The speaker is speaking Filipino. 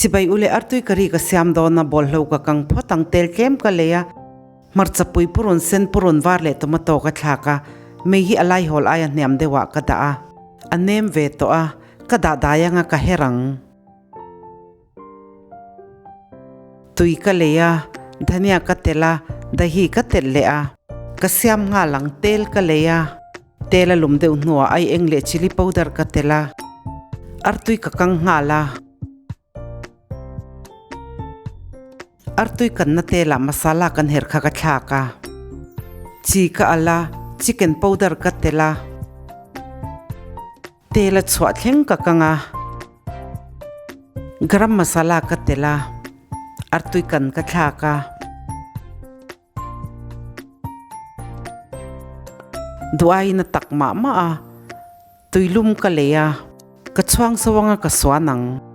Chibay uli artui kari ka siamdan na bolho ka kang potang tel kem ka leya. Marchapui purun sen purun varle tomato ka tlaka. May hi alay hol ayan niyam dewa ka daa. Anem veto kadadaya nga kaherang. Tui ka leya, dhania ka tela, dahi ka telea. Kasyam nga lang tel ka leya. Tela lumde unua ay engle chili powder ka tela. Artui kakang ngala. Artui kan na tela masala kan her kakatlaka. Chika ala, chicken powder ka tela. Tela chwat heng kakanga. Garam masala ka tela. Artui kan katlaka. Duay na takma maa. Tuylum ka leya. Katswang sawanga kaswanang.